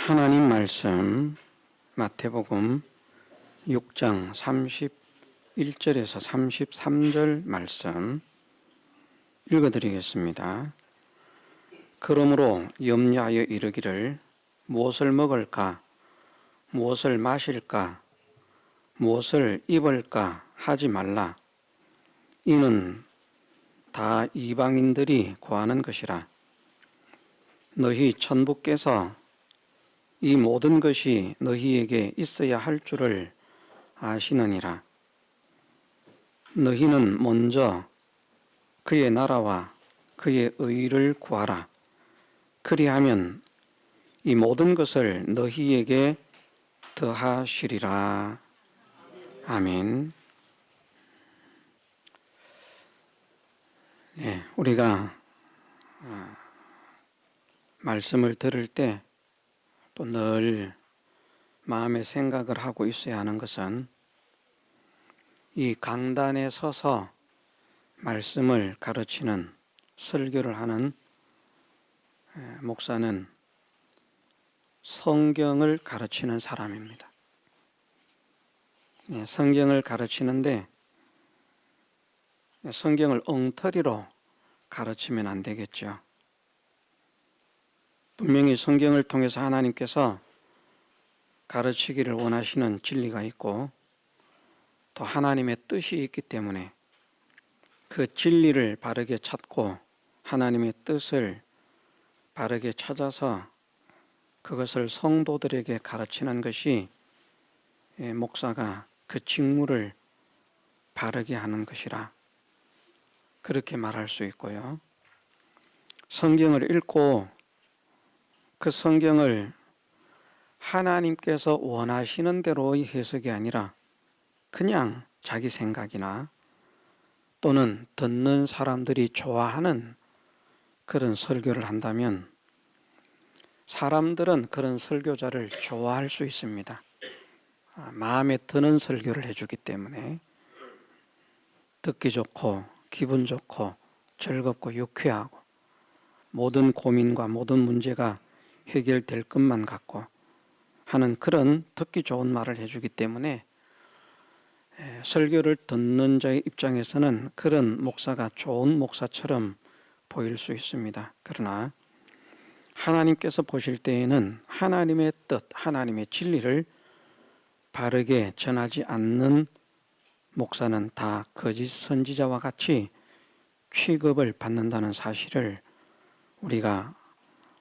하나님 말씀 마태복음 6장 31절에서 33절 말씀 읽어드리겠습니다. 그러므로 염려하여 이르기를 무엇을 먹을까, 무엇을 마실까, 무엇을 입을까 하지 말라. 이는 다 이방인들이 구하는 것이라. 너희 천부께서 이 모든 것이 너희에게 있어야 할 줄을 아시느니라. 너희는 먼저 그의 나라와 그의 의를 구하라. 그리하면 이 모든 것을 너희에게 더하시리라. 아멘. 네, 우리가 말씀을 들을 때 또 늘 마음에 생각을 하고 있어야 하는 것은 이 강단에 서서 말씀을 가르치는, 설교를 하는 목사는 성경을 가르치는 사람입니다. 성경을 가르치는데 성경을 엉터리로 가르치면 안 되겠죠. 분명히 성경을 통해서 하나님께서 가르치기를 원하시는 진리가 있고 또 하나님의 뜻이 있기 때문에 그 진리를 바르게 찾고 하나님의 뜻을 바르게 찾아서 그것을 성도들에게 가르치는 것이 목사가 그 직무를 바르게 하는 것이라 그렇게 말할 수 있고요. 성경을 읽고 그 성경을 하나님께서 원하시는 대로의 해석이 아니라 그냥 자기 생각이나 또는 듣는 사람들이 좋아하는 그런 설교를 한다면 사람들은 그런 설교자를 좋아할 수 있습니다. 마음에 드는 설교를 해주기 때문에 듣기 좋고 기분 좋고 즐겁고 유쾌하고 모든 고민과 모든 문제가 해결될 것만 같고 하는 그런 듣기 좋은 말을 해주기 때문에 설교를 듣는 자의 입장에서는 그런 목사가 좋은 목사처럼 보일 수 있습니다. 그러나 하나님께서 보실 때에는 하나님의 뜻, 하나님의 진리를 바르게 전하지 않는 목사는 다 거짓 선지자와 같이 취급을 받는다는 사실을 우리가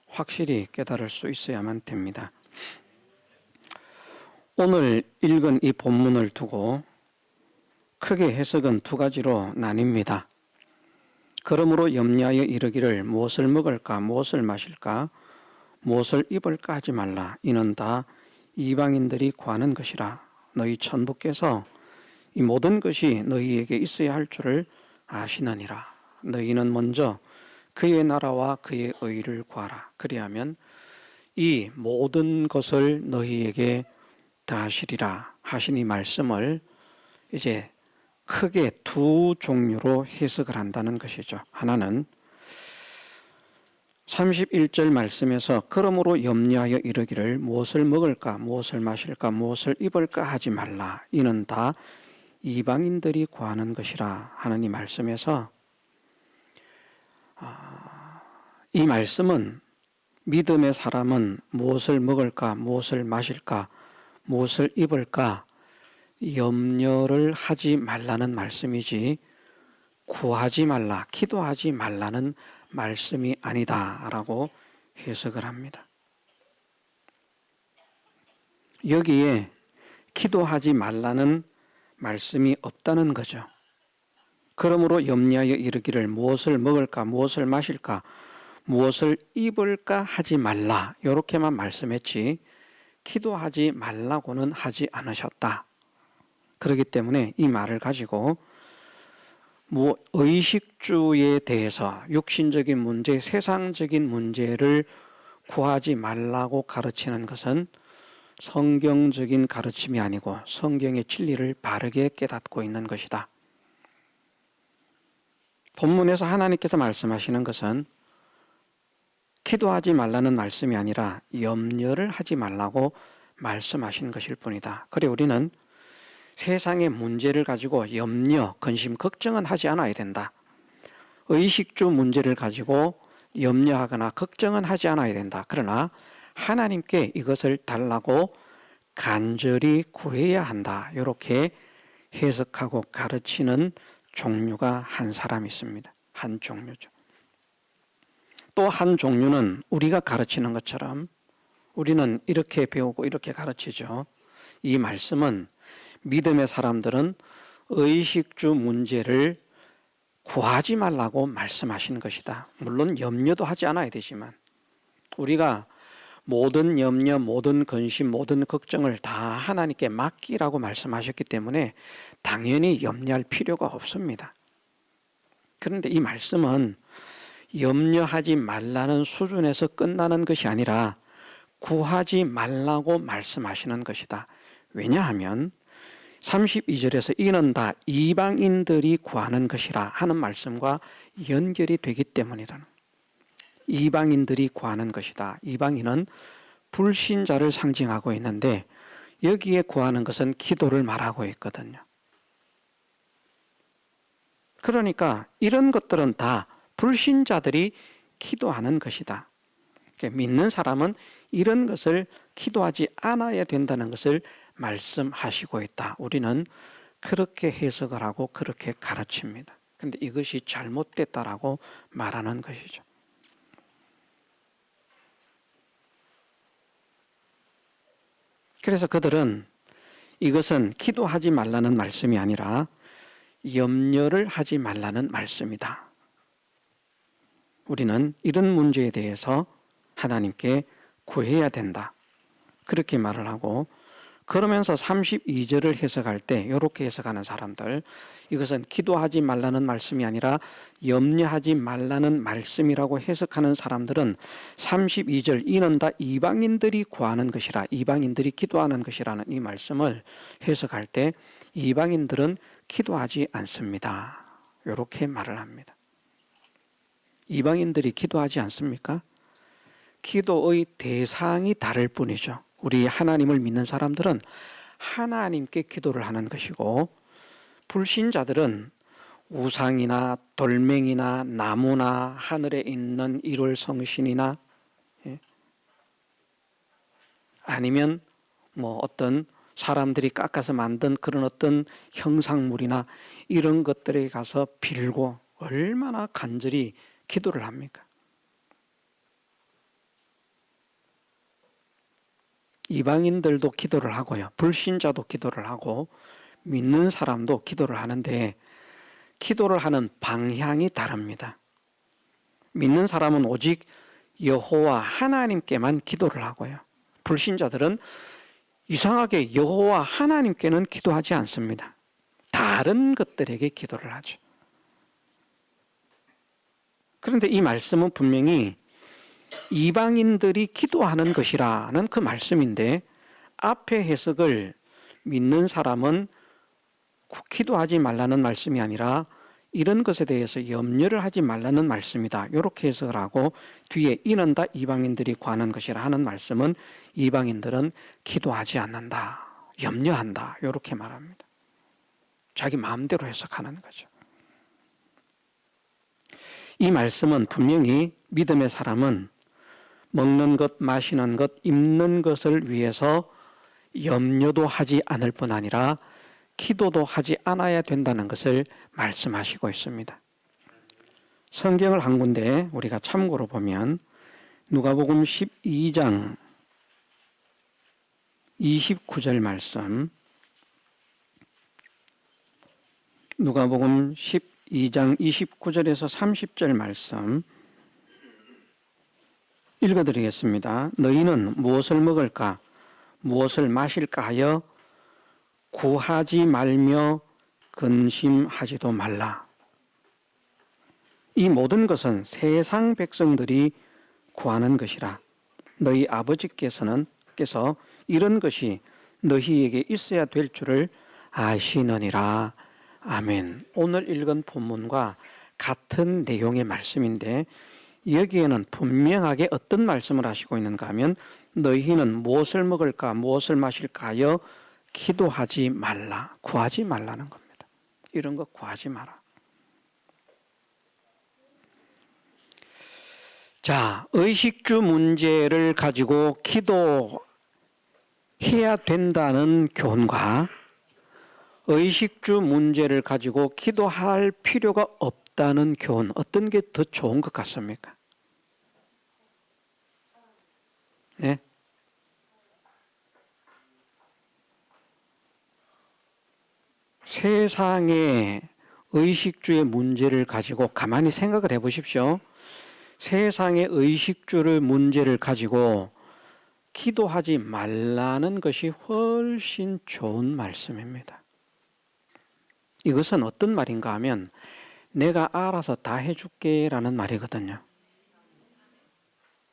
확실히 깨달을 수 있어야만 됩니다. 오늘 읽은 이 본문을 두고 크게 해석은 두 가지로 나뉩니다. 그러므로 염려하여 이르기를 무엇을 먹을까, 무엇을 마실까, 무엇을 입을까 하지 말라. 이는 다 이방인들이 구하는 것이라. 너희 천부께서 이 모든 것이 너희에게 있어야 할 줄을 아시느니라. 너희는 먼저 그의 나라와 그의 의를 구하라. 그리하면 이 모든 것을 너희에게 더하시리라 하신 이 말씀을 이제 크게 두 종류로 해석을 한다는 것이죠. 하나는 31절 말씀에서 그러므로 염려하여 이르기를 무엇을 먹을까, 무엇을 마실까, 무엇을 입을까 하지 말라. 이는 다 이방인들이 구하는 것이라 하는 이 말씀에서 이 말씀은 믿음의 사람은 무엇을 먹을까, 무엇을 마실까, 무엇을 입을까 염려를 하지 말라는 말씀이지 구하지 말라, 기도하지 말라는 말씀이 아니다라고 해석을 합니다. 여기에 기도하지 말라는 말씀이 없다는 거죠. 그러므로 염려하여 이르기를 무엇을 먹을까, 무엇을 마실까, 무엇을 입을까 하지 말라 이렇게만 말씀했지 기도하지 말라고는 하지 않으셨다. 그렇기 때문에 이 말을 가지고 의식주에 대해서 육신적인 문제, 세상적인 문제를 구하지 말라고 가르치는 것은 성경적인 가르침이 아니고 성경의 진리를 바르게 깨닫고 있는 것이다. 본문에서 하나님께서 말씀하시는 것은 기도하지 말라는 말씀이 아니라 염려를 하지 말라고 말씀하신 것일 뿐이다. 그래 우리는 세상의 문제를 가지고 염려, 근심, 걱정은 하지 않아야 된다. 의식주 문제를 가지고 염려하거나 걱정은 하지 않아야 된다. 그러나 하나님께 이것을 달라고 간절히 구해야 한다. 이렇게 해석하고 가르치는 종류가 한 사람 있습니다. 한 종류죠. 또 한 종류는 우리가 가르치는 것처럼 우리는 이렇게 배우고 이렇게 가르치죠. 이 말씀은 믿음의 사람들은 의식주 문제를 구하지 말라고 말씀하신 것이다. 물론 염려도 하지 않아야 되지만 우리가 모든 염려, 모든 근심, 모든 걱정을 다 하나님께 맡기라고 말씀하셨기 때문에 당연히 염려할 필요가 없습니다. 그런데 이 말씀은 염려하지 말라는 수준에서 끝나는 것이 아니라 구하지 말라고 말씀하시는 것이다. 왜냐하면 32절에서 이는 다 이방인들이 구하는 것이라 하는 말씀과 연결이 되기 때문이라는. 이방인들이 구하는 것이다. 이방인은 불신자를 상징하고 있는데 여기에 구하는 것은 기도를 말하고 있거든요. 그러니까 이런 것들은 다 불신자들이 기도하는 것이다. 믿는 사람은 이런 것을 기도하지 않아야 된다는 것을 말씀하시고 있다. 우리는 그렇게 해석을 하고 그렇게 가르칩니다. 그런데 이것이 잘못됐다라고 말하는 것이죠. 그래서 그들은 이것은 기도하지 말라는 말씀이 아니라 염려를 하지 말라는 말씀이다. 우리는 이런 문제에 대해서 하나님께 구해야 된다. 그렇게 말을 하고 그러면서 32절을 해석할 때 이렇게 해석하는 사람들, 이것은 기도하지 말라는 말씀이 아니라 염려하지 말라는 말씀이라고 해석하는 사람들은 32절 이는 다 이방인들이 구하는 것이라, 이방인들이 기도하는 것이라는 이 말씀을 해석할 때 이방인들은 기도하지 않습니다. 이렇게 말을 합니다. 이방인들이 기도하지 않습니까? 기도의 대상이 다를 뿐이죠. 우리 하나님을 믿는 사람들은 하나님께 기도를 하는 것이고 불신자들은 우상이나 돌멩이나 나무나 하늘에 있는 일월성신이나 아니면 어떤 사람들이 깎아서 만든 그런 어떤 형상물이나 이런 것들에 가서 빌고 얼마나 간절히 기도를 합니까? 이방인들도 기도를 하고요. 불신자도 기도를 하고 믿는 사람도 기도를 하는데 기도를 하는 방향이 다릅니다. 믿는 사람은 오직 여호와 하나님께만 기도를 하고요. 불신자들은 이상하게 여호와 하나님께는 기도하지 않습니다. 다른 것들에게 기도를 하죠. 그런데 이 말씀은 분명히 이방인들이 기도하는 것이라는 그 말씀인데 앞에 해석을 믿는 사람은 기도하지 말라는 말씀이 아니라 이런 것에 대해서 염려를 하지 말라는 말씀이다. 이렇게 해석을 하고 뒤에 이는 다 이방인들이 구하는 것이라 하는 말씀은 이방인들은 기도하지 않는다. 염려한다. 이렇게 말합니다. 자기 마음대로 해석하는 거죠. 이 말씀은 분명히 믿음의 사람은 먹는 것, 마시는 것, 입는 것을 위해서 염려도 하지 않을 뿐 아니라 기도도 하지 않아야 된다는 것을 말씀하시고 있습니다. 성경을 한 군데 우리가 참고로 보면 누가복음 12장 29절 말씀, 누가복음 12장 29절에서 30절 말씀 읽어드리겠습니다. 너희는 무엇을 먹을까 무엇을 마실까 하여 구하지 말며 근심하지도 말라. 이 모든 것은 세상 백성들이 구하는 것이라. 너희 아버지께서 이런 것이 너희에게 있어야 될 줄을 아시느니라. 아멘. 오늘 읽은 본문과 같은 내용의 말씀인데 여기에는 분명하게 어떤 말씀을 하시고 있는가 하면 너희는 무엇을 먹을까 무엇을 마실까 하여 기도하지 말라, 구하지 말라는 겁니다. 이런 거 구하지 마라. 자, 의식주 문제를 가지고 기도해야 된다는 교훈과 의식주 문제를 가지고 기도할 필요가 없다는 교훈, 어떤 게 더 좋은 것 같습니까? 네? 세상의 의식주의 문제를 가지고 가만히 생각을 해 보십시오. 세상의 의식주의 문제를 가지고 기도하지 말라는 것이 훨씬 좋은 말씀입니다. 이것은 어떤 말인가 하면 내가 알아서 다 해줄게 라는 말이거든요.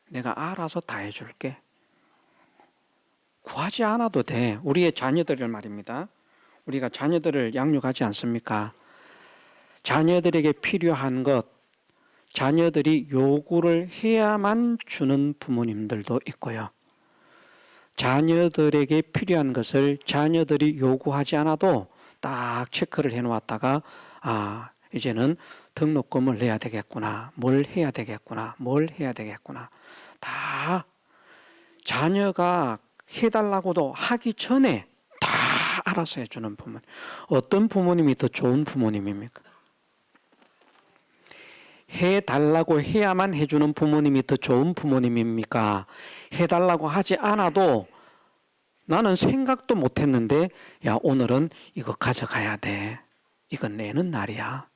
내가 알아서 다 해줄게. 구하지 않아도 돼. 우리의 자녀들을 말입니다. 우리가 자녀들을 양육하지 않습니까? 자녀들에게 필요한 것, 자녀들이 요구를 해야만 주는 부모님들도 있고요. 자녀들에게 필요한 것을 자녀들이 요구하지 않아도 딱 체크를 해놓았다가 이제는 등록금을 내야 되겠구나, 뭘 해야 되겠구나, 뭘 해야 되겠구나. 다 자녀가 해달라고도 하기 전에 다 알아서 해주는 부모님. 어떤 부모님이 더 좋은 부모님입니까? 해달라고 해야만 해주는 부모님이 더 좋은 부모님입니까? 해달라고 하지 않아도 나는 생각도 못했는데 야, 오늘은 이거 가져가야 돼. 이거 내는 날이야.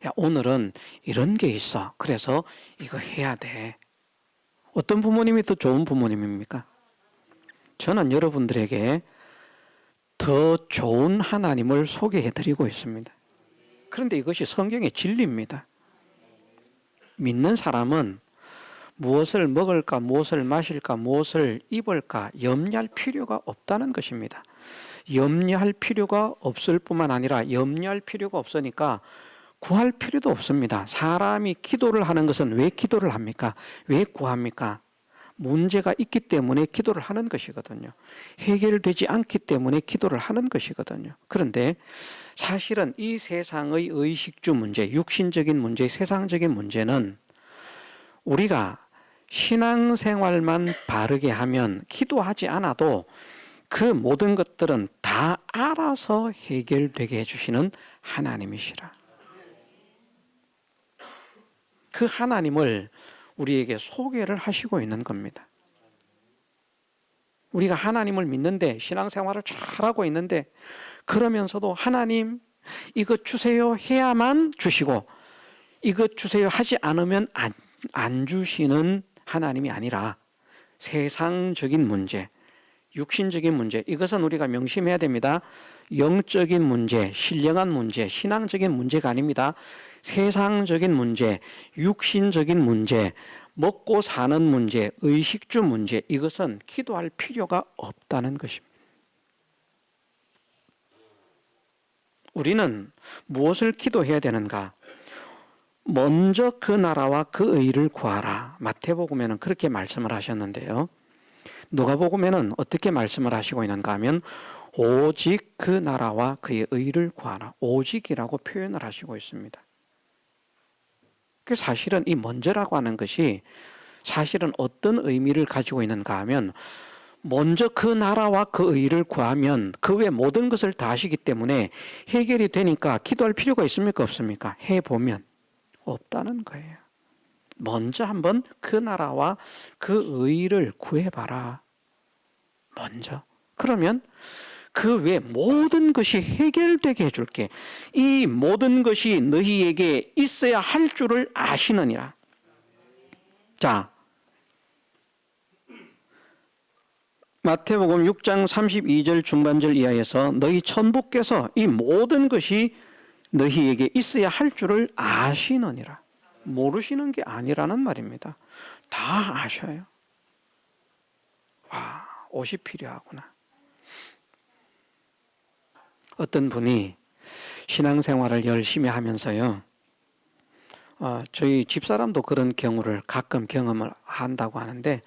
야, 오늘은 이런 게 있어. 그래서 이거 해야 돼. 어떤 부모님이 더 좋은 부모님입니까? 저는 여러분들에게 더 좋은 하나님을 소개해드리고 있습니다. 그런데 이것이 성경의 진리입니다. 믿는 사람은 무엇을 먹을까, 무엇을 마실까, 무엇을 입을까 염려할 필요가 없다는 것입니다. 염려할 필요가 없을 뿐만 아니라 염려할 필요가 없으니까 구할 필요도 없습니다. 사람이 기도를 하는 것은 왜 기도를 합니까? 왜 구합니까? 문제가 있기 때문에 기도를 하는 것이거든요. 해결되지 않기 때문에 기도를 하는 것이거든요. 그런데 사실은 이 세상의 의식주 문제, 육신적인 문제, 세상적인 문제는 우리가 신앙생활만 바르게 하면 기도하지 않아도 그 모든 것들은 다 알아서 해결되게 해주시는 하나님이시라. 그 하나님을 우리에게 소개를 하시고 있는 겁니다. 우리가 하나님을 믿는데 신앙생활을 잘하고 있는데 그러면서도 하나님 이거 주세요 해야만 주시고 이거 주세요 하지 않으면 안 주시는 하나님이 아니라 세상적인 문제, 육신적인 문제, 이것은 우리가 명심해야 됩니다. 영적인 문제, 신령한 문제, 신앙적인 문제가 아닙니다. 세상적인 문제, 육신적인 문제, 먹고 사는 문제, 의식주 문제, 이것은 기도할 필요가 없다는 것입니다. 우리는 무엇을 기도해야 되는가? 먼저 그 나라와 그 의를 구하라. 마태복음에는 그렇게 말씀을 하셨는데요. 누가복음에는 어떻게 말씀을 하시고 있는가 하면 오직 그 나라와 그의 의를 구하라. 오직이라고 표현을 하시고 있습니다. 그 사실은 이 먼저라고 하는 것이 사실은 어떤 의미를 가지고 있는가 하면 먼저 그 나라와 그 의를 구하면 그 외 모든 것을 다 하시기 때문에 해결이 되니까 기도할 필요가 있습니까? 없습니까? 해보면 없다는 거예요. 먼저 한번 그 나라와 그 의를 구해봐라. 먼저. 그러면 그 외 모든 것이 해결되게 해줄게. 이 모든 것이 너희에게 있어야 할 줄을 아시느니라. 자, 마태복음 6장 32절 중반절 이하에서 너희 천부께서 이 모든 것이 너희에게 있어야 할 줄을 아시느니라. 모르시는 게 아니라는 말입니다. 다 아셔요. 와, 옷이 필요하구나. 어떤 분이 신앙생활을 열심히 하면서요, 저희 집사람도 그런 경우를 가끔 경험을 한다고 하는데,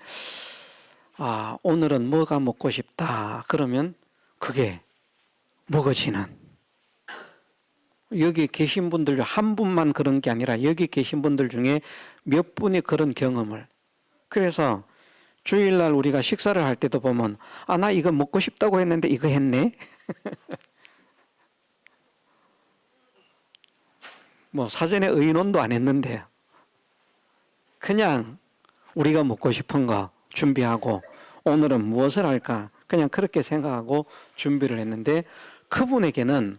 오늘은 뭐가 먹고 싶다 그러면 그게 먹어지는, 여기 계신 분들 중 한 분만 그런 게 아니라 여기 계신 분들 중에 몇 분이 그런 경험을, 그래서 주일날 우리가 식사를 할 때도 보면 나 이거 먹고 싶다고 했는데 이거 했네. 뭐 사전에 의논도 안 했는데 그냥 우리가 먹고 싶은 거 준비하고 오늘은 무엇을 할까 그냥 그렇게 생각하고 준비를 했는데, 그분에게는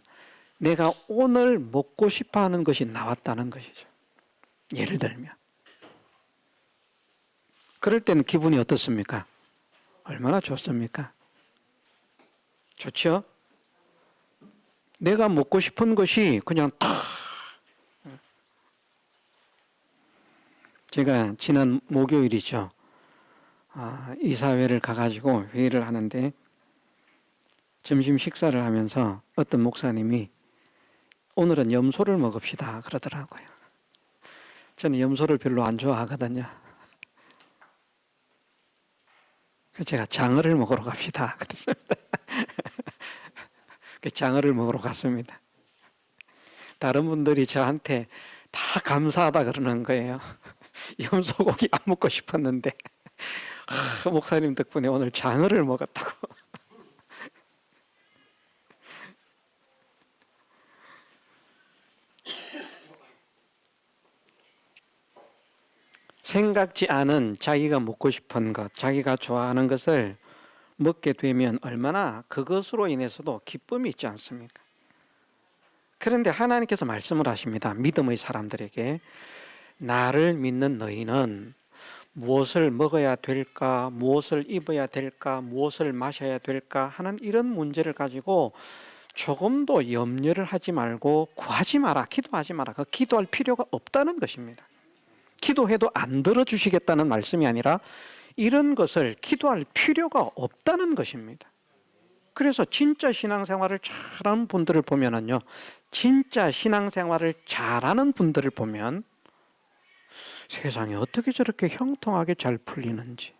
내가 오늘 먹고 싶어 하는 것이 나왔다는 것이죠. 예를 들면 그럴 때는 기분이 어떻습니까? 얼마나 좋습니까? 좋죠? 내가 먹고 싶은 것이 그냥 탁. 제가 지난 목요일이죠. 이사회를 가가지고 회의를 하는데 점심 식사를 하면서 어떤 목사님이 오늘은 염소를 먹읍시다 그러더라고요. 저는 염소를 별로 안 좋아하거든요. 그래서 제가 장어를 먹으러 갑시다 그랬습니다. 장어를 먹으러 갔습니다. 다른 분들이 저한테 다 감사하다 그러는 거예요. 염소고기 안 먹고 싶었는데 목사님 덕분에 오늘 장어를 먹었다고. 생각지 않은 자기가 먹고 싶은 것, 자기가 좋아하는 것을 먹게 되면 얼마나 그것으로 인해서도 기쁨이 있지 않습니까? 그런데 하나님께서 말씀을 하십니다. 믿음의 사람들에게 나를 믿는 너희는 무엇을 먹어야 될까, 무엇을 입어야 될까, 무엇을 마셔야 될까 하는 이런 문제를 가지고 조금도 염려를 하지 말고 구하지 마라, 기도하지 마라. 그 기도할 필요가 없다는 것입니다. 기도해도 안 들어주시겠다는 말씀이 아니라 이런 것을 기도할 필요가 없다는 것입니다. 그래서 진짜 신앙생활을 잘하는 분들을 보면은요, 진짜 신앙생활을 잘하는 분들을 보면 세상에 어떻게 저렇게 형통하게 잘 풀리는지,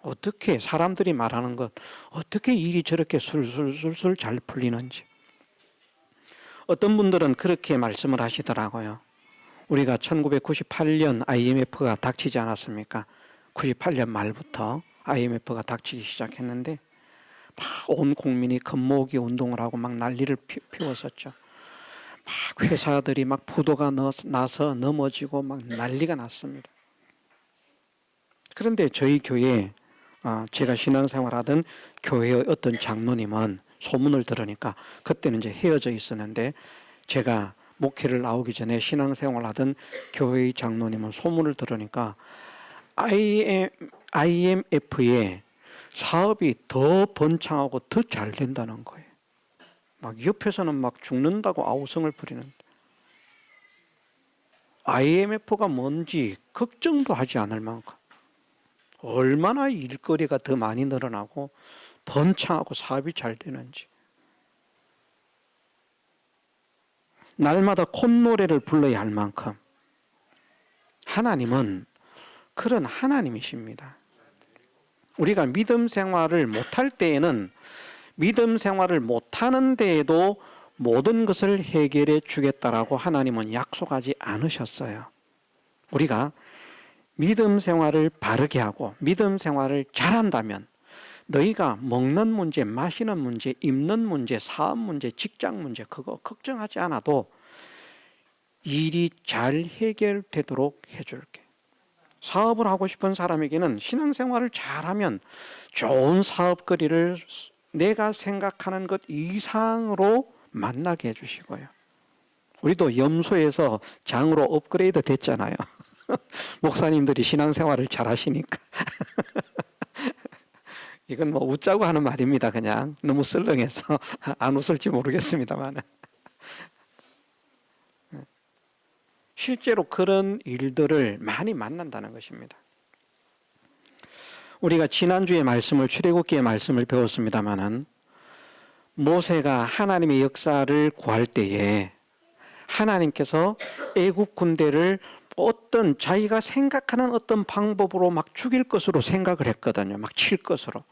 어떻게 사람들이 말하는 것, 어떻게 일이 저렇게 술술술술 잘 풀리는지. 어떤 분들은 그렇게 말씀을 하시더라고요. 우리가 1998년 IMF가 닥치지 않았습니까? 98년 말부터 IMF가 닥치기 시작했는데 막 온 국민이 금모으기 운동을 하고 막 난리를 피웠었죠. 막 회사들이 막 부도가 나서 넘어지고 막 난리가 났습니다. 그런데 저희 교회, 제가 신앙생활하던 교회의 어떤 장로님은 소문을 들으니까, 그때는 이제 헤어져 있었는데 제가 목회를 나오기 전에 신앙생활하던 교회의 장로님은 소문을 들으니까 IMF에 사업이 더 번창하고 더 잘 된다는 거예요. 막 옆에서는 막 죽는다고 아우성을 부리는데 IMF가 뭔지 걱정도 하지 않을 만큼 얼마나 일거리가 더 많이 늘어나고 번창하고 사업이 잘 되는지, 날마다 콧노래를 불러야 할 만큼 하나님은 그런 하나님이십니다. 우리가 믿음 생활을 못할 때에는 믿음 생활을 못하는 데에도 모든 것을 해결해 주겠다라고 하나님은 약속하지 않으셨어요. 우리가 믿음 생활을 바르게 하고 믿음 생활을 잘한다면 너희가 먹는 문제, 마시는 문제, 입는 문제, 사업 문제, 직장 문제 그거 걱정하지 않아도 일이 잘 해결되도록 해줄게. 사업을 하고 싶은 사람에게는 신앙생활을 잘하면 좋은 사업거리를 내가 생각하는 것 이상으로 만나게 해주시고요. 우리도 염소에서 장으로 업그레이드 됐잖아요. 목사님들이 신앙생활을 잘하시니까. 이건 뭐 웃자고 하는 말입니다. 그냥 너무 썰렁해서 안 웃을지 모르겠습니다만 실제로 그런 일들을 많이 만난다는 것입니다. 우리가 지난주에 말씀을, 출애굽기의 말씀을 배웠습니다마는 모세가 하나님의 역사를 구할 때에 하나님께서 애굽 군대를 어떤 자기가 생각하는 어떤 방법으로 막 죽일 것으로 생각을 했거든요. 막 칠 것으로.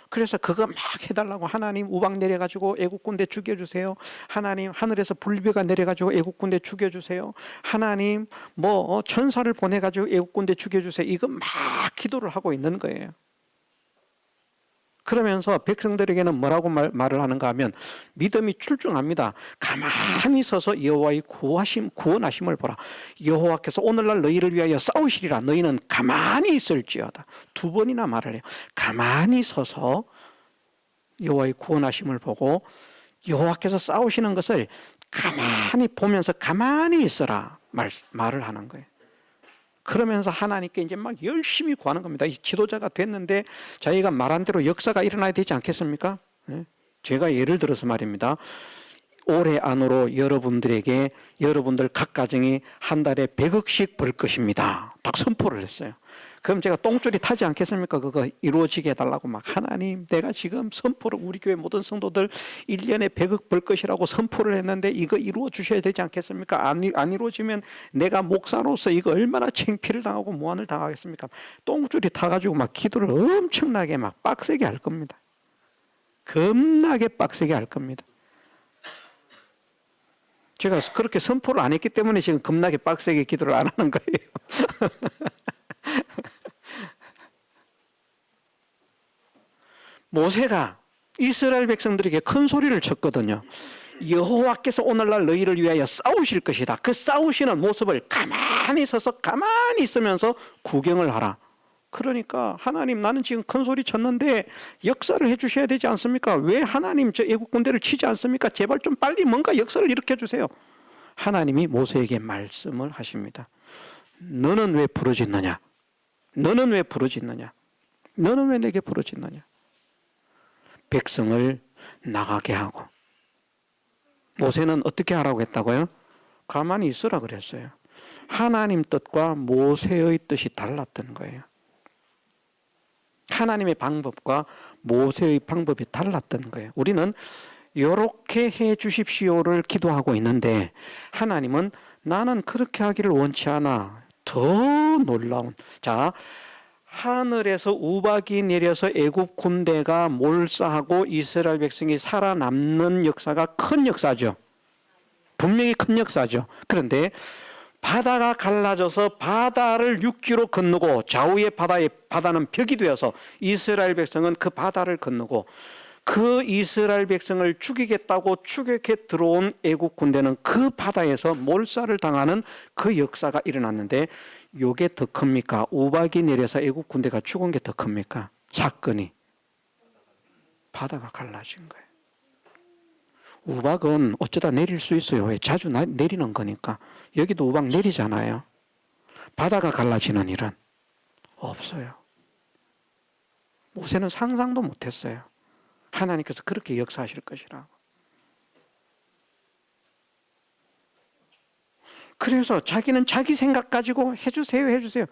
그래서 그거 막 해달라고 하나님 우박 내려가지고 애국 군대 죽여주세요. 하나님 하늘에서 불비가 내려가지고 애국 군대 죽여주세요. 하나님 뭐 천사를 보내가지고 애국 군대 죽여주세요. 이거 막 기도를 하고 있는 거예요. 그러면서 백성들에게는 뭐라고 말을 하는가 하면 믿음이 출중합니다. 가만히 서서 여호와의 구원하심을 보라. 여호와께서 오늘날 너희를 위하여 싸우시리라. 너희는 가만히 있을지어다. 두 번이나 말을 해요. 가만히 서서 여호와의 구원하심을 보고 여호와께서 싸우시는 것을 가만히 보면서 가만히 있어라 말을 하는 거예요. 그러면서 하나님께 이제 막 열심히 구하는 겁니다. 이 지도자가 됐는데 자기가 말한 대로 역사가 일어나야 되지 않겠습니까? 제가 예를 들어서 말입니다. 올해 안으로 여러분들 각 가정이 한 달에 100억씩 벌 것입니다. 딱 선포를 했어요. 그럼 제가 똥줄이 타지 않겠습니까? 그거 이루어지게 해달라고 막 하나님 내가 지금 선포를 우리 교회 모든 성도들 1년에 100억 벌 것이라고 선포를 했는데 이거 이루어 주셔야 되지 않겠습니까? 안 이루어지면 내가 목사로서 이거 얼마나 창피를 당하고 무한을 당하겠습니까? 똥줄이 타가지고 막 기도를 엄청나게 막 빡세게 할 겁니다. 겁나게 빡세게 할 겁니다. 제가 그렇게 선포를 안 했기 때문에 지금 겁나게 빡세게 기도를 안 하는 거예요. 모세가 이스라엘 백성들에게 큰 소리를 쳤거든요. 여호와께서 오늘날 너희를 위하여 싸우실 것이다. 그 싸우시는 모습을 가만히 서서 가만히 있으면서 구경을 하라. 그러니까 하나님 나는 지금 큰 소리 쳤는데 역사를 해 주셔야 되지 않습니까? 왜 하나님 저 애국 군대를 치지 않습니까? 제발 좀 빨리 뭔가 역사를 일으켜 주세요. 하나님이 모세에게 말씀을 하십니다. 너는 왜 부르짖느냐? 너는 왜 부르짖느냐? 너는 왜 내게 부르짖느냐? 백성을 나가게 하고. 모세는 어떻게 하라고 했다고요? 가만히 있으라 그랬어요. 하나님 뜻과 모세의 뜻이 달랐던 거예요. 하나님의 방법과 모세의 방법이 달랐던 거예요. 우리는 이렇게 해 주십시오를 기도하고 있는데 하나님은 나는 그렇게 하기를 원치 않아. 더 놀라운. 자, 하늘에서 우박이 내려서 애굽 군대가 몰살하고 이스라엘 백성이 살아남는 역사가 큰 역사죠. 분명히 큰 역사죠. 그런데 바다가 갈라져서 바다를 육지로 건너고 좌우의 바다는 벽이 되어서 이스라엘 백성은 그 바다를 건너고 그 이스라엘 백성을 죽이겠다고 추격해 들어온 애국 군대는 그 바다에서 몰살을 당하는 그 역사가 일어났는데 이게 더 큽니까? 우박이 내려서 애국 군대가 죽은 게 더 큽니까? 사건이 바다가 갈라진 거예요. 우박은 어쩌다 내릴 수 있어요. 왜? 자주 내리는 거니까. 여기도 우박 내리잖아요. 바다가 갈라지는 일은 없어요. 모세는 상상도 못했어요. 하나님께서 그렇게 역사하실 것이라고. 그래서 자기는 자기 생각 가지고 해주세요.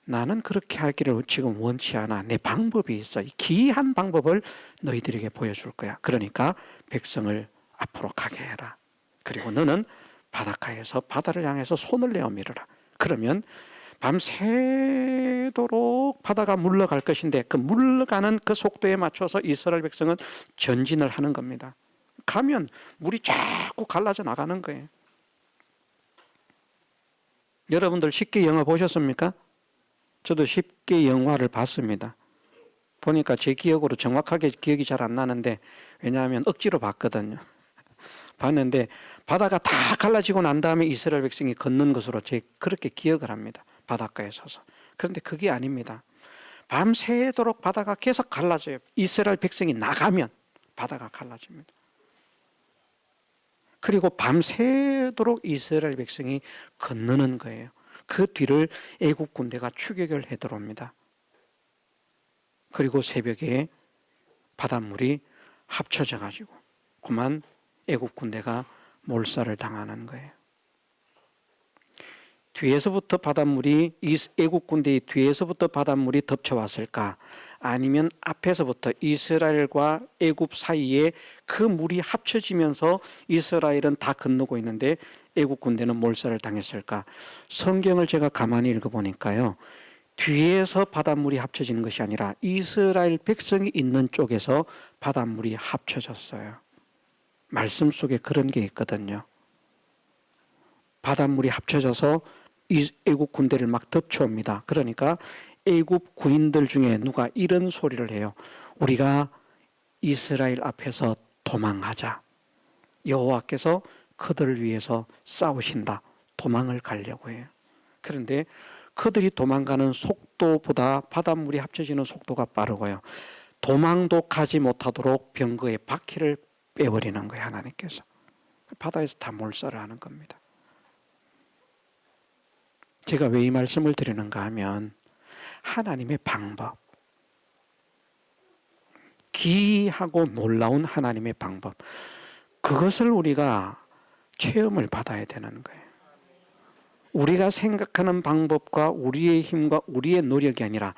나는 그렇게 하기를 지금 원치 않아. 내 방법이 있어. 기이한 방법을 너희들에게 보여줄 거야. 그러니까 백성을 앞으로 가게 해라. 그리고 너는 바닷가에서 바다를 향해서 손을 내어 밀어라. 그러면 밤새도록 바다가 물러갈 것인데 그 물러가는 그 속도에 맞춰서 이스라엘 백성은 전진을 하는 겁니다. 가면 물이 자꾸 갈라져 나가는 거예요. 여러분들 쉽게 영화 보셨습니까? 저도 쉽게 영화를 봤습니다. 보니까 제 기억으로 정확하게 기억이 잘 안 나는데 왜냐하면 억지로 봤거든요. 봤는데 바다가 다 갈라지고 난 다음에 이스라엘 백성이 걷는 것으로 제 그렇게 기억을 합니다. 바닷가에 서서. 그런데 그게 아닙니다. 밤새도록 바다가 계속 갈라져요. 이스라엘 백성이 나가면 바다가 갈라집니다. 그리고 밤새도록 이스라엘 백성이 건너는 거예요. 그 뒤를 애국 군대가 추격을 해 들어옵니다. 그리고 새벽에 바닷물이 합쳐져 가지고 그만 애국 군대가 몰살을 당하는 거예요. 뒤에서부터 바닷물이 이 애국 군대의 뒤에서부터 바닷물이 덮쳐왔을까? 아니면 앞에서부터 이스라엘과 애굽 사이에 그 물이 합쳐지면서 이스라엘은 다 건너고 있는데 애굽 군대는 몰살을 당했을까? 성경을 제가 가만히 읽어보니까요, 뒤에서 바닷물이 합쳐지는 것이 아니라 이스라엘 백성이 있는 쪽에서 바닷물이 합쳐졌어요. 말씀 속에 그런 게 있거든요. 바닷물이 합쳐져서 애굽 군대를 막 덮쳐옵니다. 그러니까 애굽 군인들 중에 누가 이런 소리를 해요. 우리가 이스라엘 앞에서 도망하자. 여호와께서 그들을 위해서 싸우신다. 도망을 가려고 해요. 그런데 그들이 도망가는 속도보다 바닷물이 합쳐지는 속도가 빠르고요, 도망도 가지 못하도록 병거의 바퀴를 빼버리는 거예요. 하나님께서 바다에서 다 몰살을 하는 겁니다. 제가 왜 이 말씀을 드리는가 하면 하나님의 방법, 기이하고 놀라운 하나님의 방법, 그것을 우리가 체험을 받아야 되는 거예요. 우리가 생각하는 방법과 우리의 힘과 우리의 노력이 아니라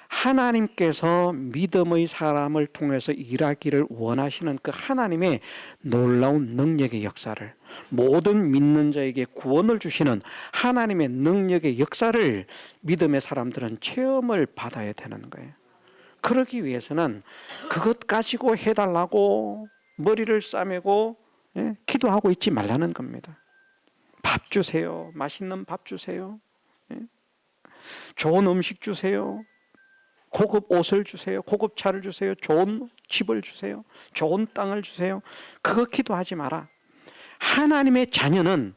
하나님께서 믿음의 사람을 통해서 일하기를 원하시는 그 하나님의 놀라운 능력의 역사를, 모든 믿는 자에게 구원을 주시는 하나님의 능력의 역사를 믿음의 사람들은 체험을 받아야 되는 거예요. 그러기 위해서는 그것 가지고 해달라고 머리를 싸매고 기도하고 있지 말라는 겁니다. 밥 주세요. 맛있는 밥 주세요. 좋은 음식 주세요. 고급 옷을 주세요. 고급 차를 주세요. 좋은 집을 주세요. 좋은 땅을 주세요. 그거 기도하지 마라. 하나님의 자녀는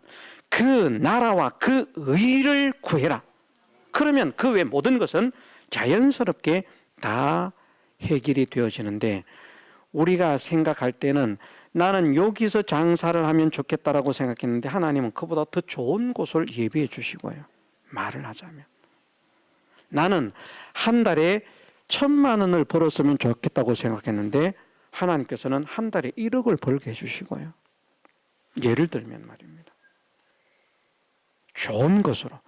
그 나라와 그 의를 구해라. 그러면 그 외 모든 것은 자연스럽게 다 해결이 되어지는데, 우리가 생각할 때는 나는 여기서 장사를 하면 좋겠다라고 생각했는데 하나님은 그보다 더 좋은 곳을 예비해 주시고요. 말을 하자면 나는 한 달에 1,000만 원을 벌었으면 좋겠다고 생각했는데 하나님께서는 한 달에 1억을 벌게 해주시고요. 예를 들면 말입니다. 좋은 것으로,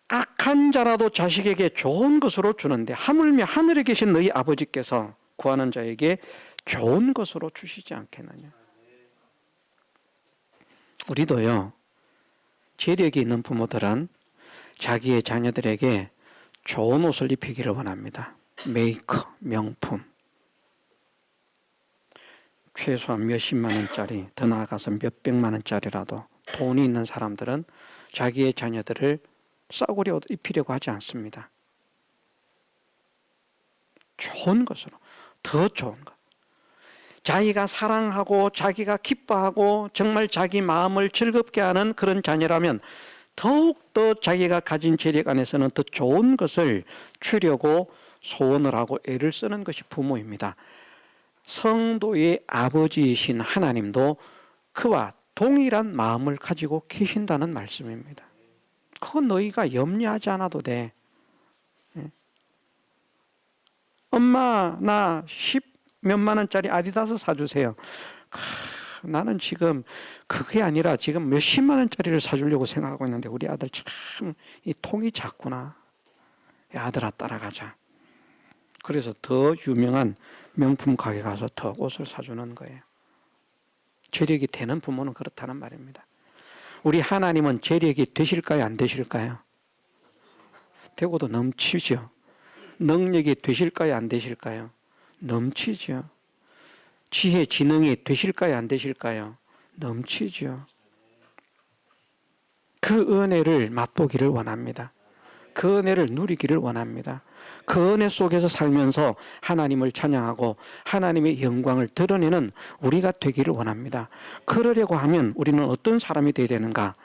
악한 자라도 자식에게 좋은 것으로 주는데 하물며 하늘에 계신 너희 아버지께서 구하는 자에게 좋은 것으로 주시지 않겠느냐. 우리도요, 재력이 있는 부모들은 자기의 자녀들에게 좋은 옷을 입히기를 원합니다. 메이커, 명품, 최소한 몇십만 원짜리, 더 나아가서 몇백만 원짜리라도 돈이 있는 사람들은 자기의 자녀들을 싸구려 옷 입히려고 하지 않습니다. 좋은 것으로, 더 좋은 것, 자기가 사랑하고 자기가 기뻐하고 정말 자기 마음을 즐겁게 하는 그런 자녀라면 더욱더 자기가 가진 재력 안에서는 더 좋은 것을 주려고 소원을 하고 애를 쓰는 것이 부모입니다. 성도의 아버지이신 하나님도 그와 동일한 마음을 가지고 계신다는 말씀입니다. 그건 너희가 염려하지 않아도 돼. 엄마, 나 10몇만 원짜리 아디다스 사주세요. 나는 지금 그게 아니라 지금 몇십만 원짜리를 사주려고 생각하고 있는데 우리 아들 참 이 통이 작구나. 야, 아들아 따라가자. 그래서 더 유명한 명품 가게 가서 더 옷을 사주는 거예요. 재력이 되는 부모는 그렇다는 말입니다. 우리 하나님은 재력이 되실까요? 안 되실까요? 되고도 넘치죠. 능력이 되실까요? 안 되실까요? 넘치죠. 지혜, 지능이 되실까요? 안 되실까요? 넘치죠. 그 은혜를 맛보기를 원합니다. 그 은혜를 누리기를 원합니다. 그 은혜 속에서 살면서 하나님을 찬양하고 하나님의 영광을 드러내는 우리가 되기를 원합니다. 그러려고 하면 우리는 어떤 사람이 되어야 되는가?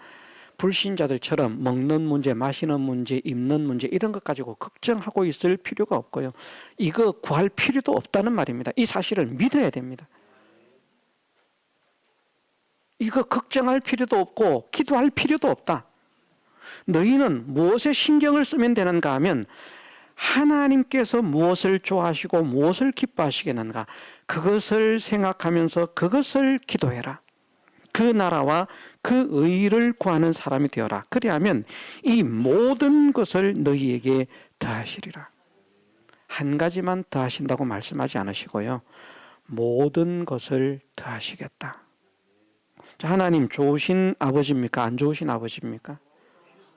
불신자들처럼 먹는 문제, 마시는 문제, 입는 문제 이런 것 가지고 걱정하고 있을 필요가 없고요. 이거 구할 필요도 없다는 말입니다. 이 사실을 믿어야 됩니다. 이거 걱정할 필요도 없고 기도할 필요도 없다. 너희는 무엇에 신경을 쓰면 되는가 하면 하나님께서 무엇을 좋아하시고 무엇을 기뻐하시겠는가, 그것을 생각하면서 그것을 기도해라. 그 나라와 그 의를 구하는 사람이 되어라. 그리하면 이 모든 것을 너희에게 더하시리라. 한 가지만 더하신다고 말씀하지 않으시고요. 모든 것을 더하시겠다. 자, 하나님 좋으신 아버지입니까? 안 좋으신 아버지입니까?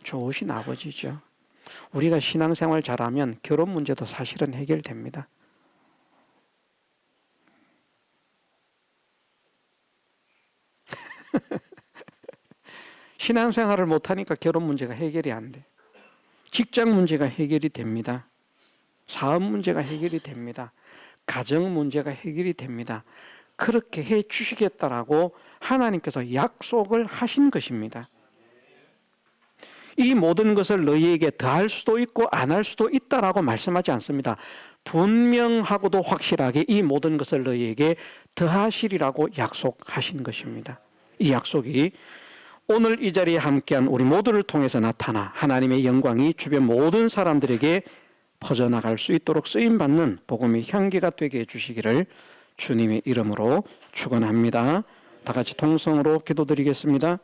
좋으신 아버지죠. 우리가 신앙생활 잘하면 결혼 문제도 사실은 해결됩니다. 신앙생활을 못하니까 결혼 문제가 해결이 안 돼. 직장 문제가 해결이 됩니다. 사업 문제가 해결이 됩니다. 가정 문제가 해결이 됩니다. 그렇게 해 주시겠다라고 하나님께서 약속을 하신 것입니다. 이 모든 것을 너희에게 더할 수도 있고 안 할 수도 있다라고 말씀하지 않습니다. 분명하고도 확실하게 이 모든 것을 너희에게 더하시리라고 약속하신 것입니다. 이 약속이 오늘 이 자리에 함께한 우리 모두를 통해서 나타나 하나님의 영광이 주변 모든 사람들에게 퍼져나갈 수 있도록 쓰임받는 복음의 향기가 되게 해주시기를 주님의 이름으로 축원합니다. 다 같이 통성으로 기도드리겠습니다.